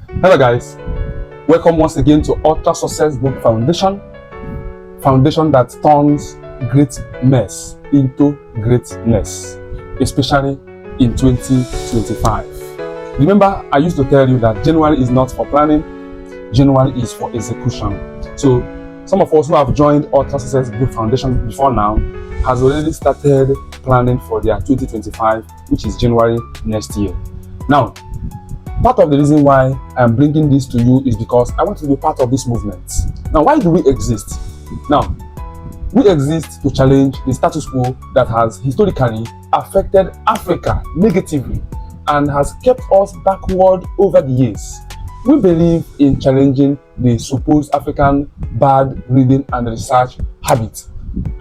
Hello guys, welcome once again to Ultra Success Book Foundation that turns great mess into greatness, especially in 2025. Remember, I used to tell you that January is not for planning, January is for execution. So some of us who have joined Ultra Success Book Foundation before now has already started planning for their 2025, which is January next year. Now, part of the reason why I'm bringing this to you is because I want to be part of this movement. Now, why do we exist? Now, we exist to challenge the status quo that has historically affected Africa negatively and has kept us backward over the years. We believe in challenging the supposed African bad reading and research habits.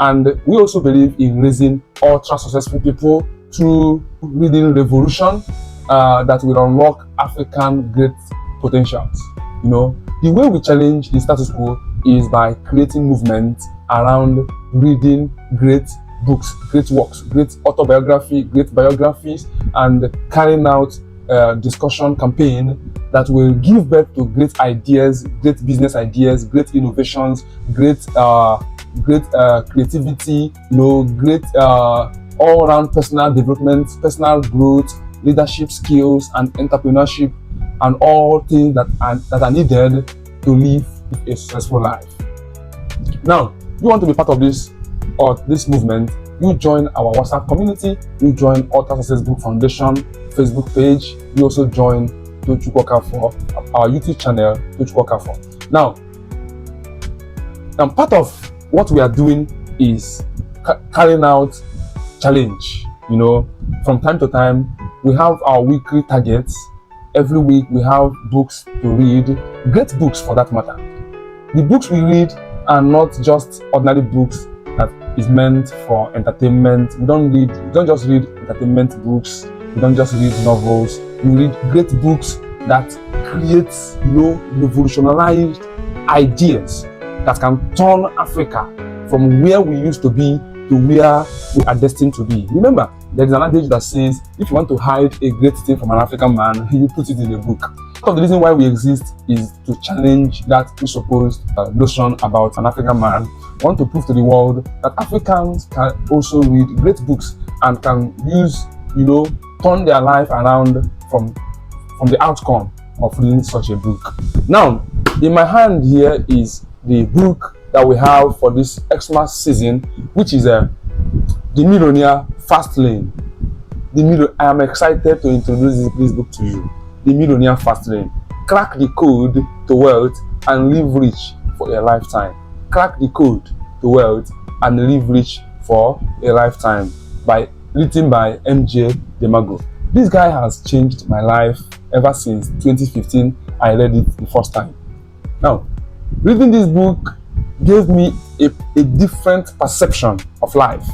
And we also believe in raising ultra successful people through reading revolution that will unlock African great potentials. You know, the way we challenge the status quo is by creating movements around reading great books, great works, great autobiography, great biographies, and carrying out discussion campaign that will give birth to great ideas, great business ideas, great innovations, great creativity, great all-around personal development, personal growth, leadership skills, and entrepreneurship, and all things that are needed to live a successful life. Now, you want to be part of this movement, you join our WhatsApp community, you join Ultra Success Book Foundation Facebook page, you also join Tochukwu our YouTube channel, Tochukwu. Now, part of what we are doing is carrying out challenge. From time to time, we have our weekly targets. Every week we have books to read, great books for that matter. The books we read are not just ordinary books that is meant for entertainment. We don't just read entertainment books. We don't just read novels. We read great books that create, revolutionized ideas that can turn Africa from where we used to be to where we are destined to be. Remember, there is an adage that says, if you want to hide a great thing from an African man, you put it in a book. Part of the reason why we exist is to challenge that presupposed notion about an African man. We want to prove to the world that Africans can also read great books and can use, turn their life around from the outcome of reading such a book. Now, in my hand here is the book that we have for this Xmas season, which is The Millionaire Fast Lane. I am excited to introduce this book to you. The Millionaire Fast Lane. Crack the code to wealth and live rich for a lifetime. Crack the code to wealth and live rich for a lifetime. Written by MJ Demago. This guy has changed my life ever since 2015. I read it the first time. Now, reading this book gave me a different perception of life.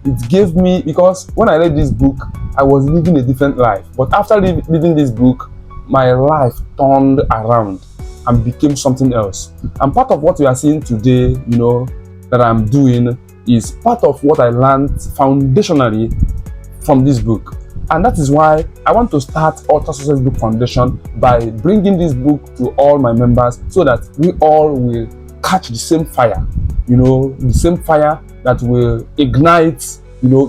It gave me, because when I read this book, I was living a different life. But after reading this book, my life turned around and became something else. And part of what we are seeing today, that I'm doing is part of what I learned foundationally from this book. And that is why I want to start Ultra Success Book Foundation by bringing this book to all my members so that we all will catch the same fire, the same fire that will ignite,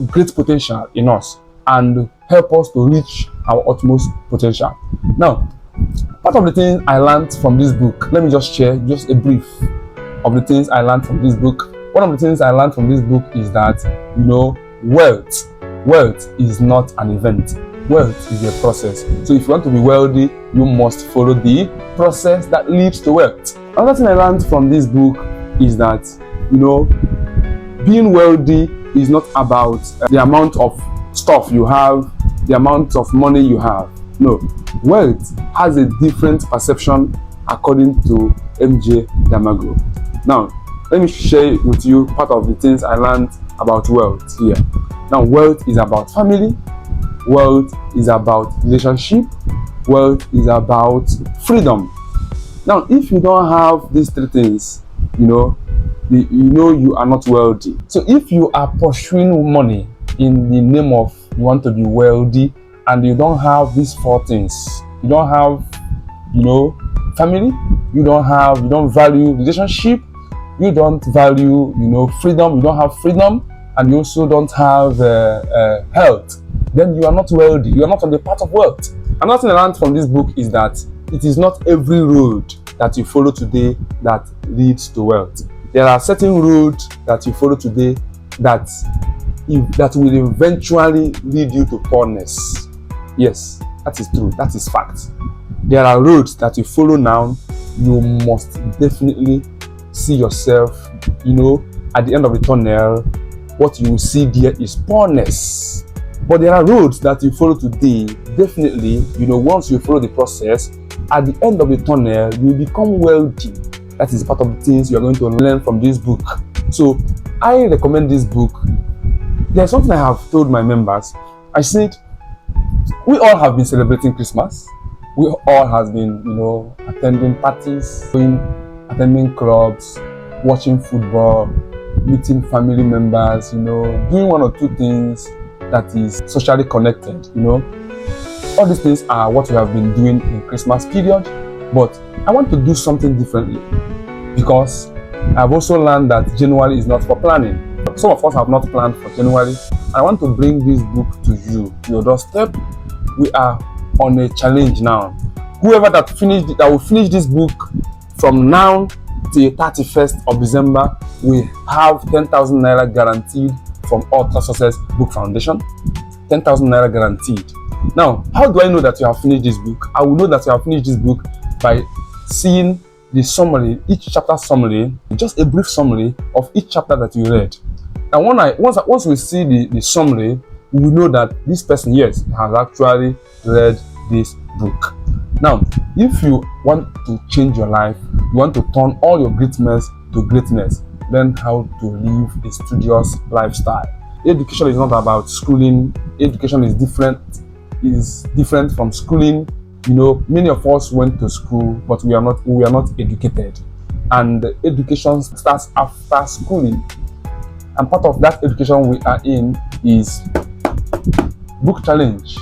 great potential in us and help us to reach our utmost potential. Now, part of the things I learned from this book, let me just share just a brief of the things I learned from this book. One of the things I learned from this book is that, wealth is not an event. Wealth is a process. So if you want to be wealthy, you must follow the process that leads to wealth. Another thing I learned from this book is that, being wealthy is not about the amount of stuff you have, the amount of money you have. No, wealth has a different perception according to MJ Damago. Now, let me share with you part of the things I learned about wealth here. Now, wealth is about family, wealth is about relationship, wealth is about freedom. Now, if you don't have these three things, you are not wealthy. So if you are pursuing money in the name of you want to be wealthy and you don't have these four things, you don't have family, you don't value relationship, you don't value, freedom, you don't have freedom, and you also don't have health, then you are not wealthy, you are not on the path of wealth. Another thing I learned from this book is that it is not every road that you follow today that leads to wealth. There are certain roads that you follow today that will eventually lead you to poorness. Yes, that is true, that is fact. There are roads that you follow now, you must definitely see yourself, at the end of the tunnel, what you will see there is poorness. But there are roads that you follow today, definitely, once you follow the process, at the end of the tunnel, you become wealthy. That is part of the things you are going to learn from this book. So I recommend this book. There's something I have told my members. I said, we all have been celebrating Christmas. We all have been, attending parties, attending clubs, watching football, meeting family members, doing one or two things that is socially connected, All these things are what we have been doing in Christmas period, but I want to do something differently because I've also learned that January is not for planning. Some of us have not planned for January. I want to bring this book to you, to your doorstep. We are on a challenge now. Whoever that will finish this book from now till 31st of December, we have 10,000 naira guaranteed from Ultra Success Book Foundation. 10,000 naira guaranteed. Now, how do I know that you have finished this book? I will know that you have finished this book by seeing the summary, each chapter summary, just a brief summary of each chapter that you read. And once we see the summary, we will know that this person, yes, has actually read this book. Now, if you want to change your life, you want to turn all your greatness to greatness, learn how to live a studious lifestyle. Education is not about schooling. Education is different from schooling. Many of us went to school, but we are not educated. And education starts after schooling. And part of that education we are in is book challenge.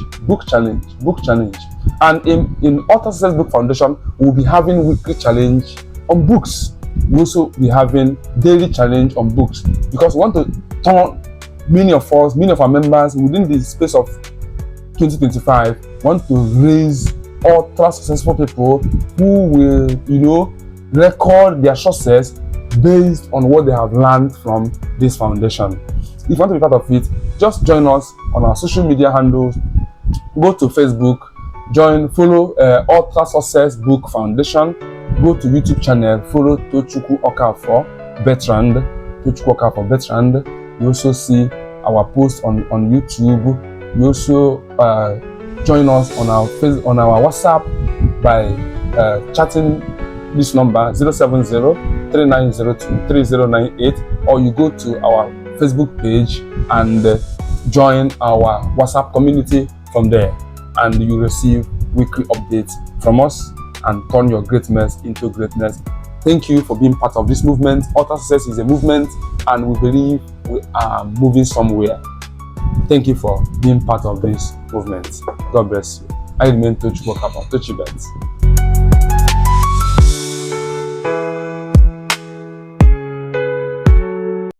And in Ultra Success Book Foundation, we'll be having weekly challenge on books. We'll also be having daily challenge on books because we want to turn many of our members within the space of 2025 want to raise ultra successful people who will, record their success based on what they have learned from this foundation. If you want to be part of it, just join us on our social media handles. Go to Facebook, follow Ultra Success Book Foundation. Go to YouTube channel, follow Tochukwu Okafor Bertrand. You also see our posts on YouTube. You also join us on our WhatsApp by chatting this number 070-3902-3098, or you go to our Facebook page and join our WhatsApp community from there, and you receive weekly updates from us and turn your greatness into greatness. Thank you for being part of this movement. Ultra Success is a movement, and we believe we are moving somewhere. Thank you for being part of this movement. God bless you. I remain Tochukwu Okafor, Tochibet.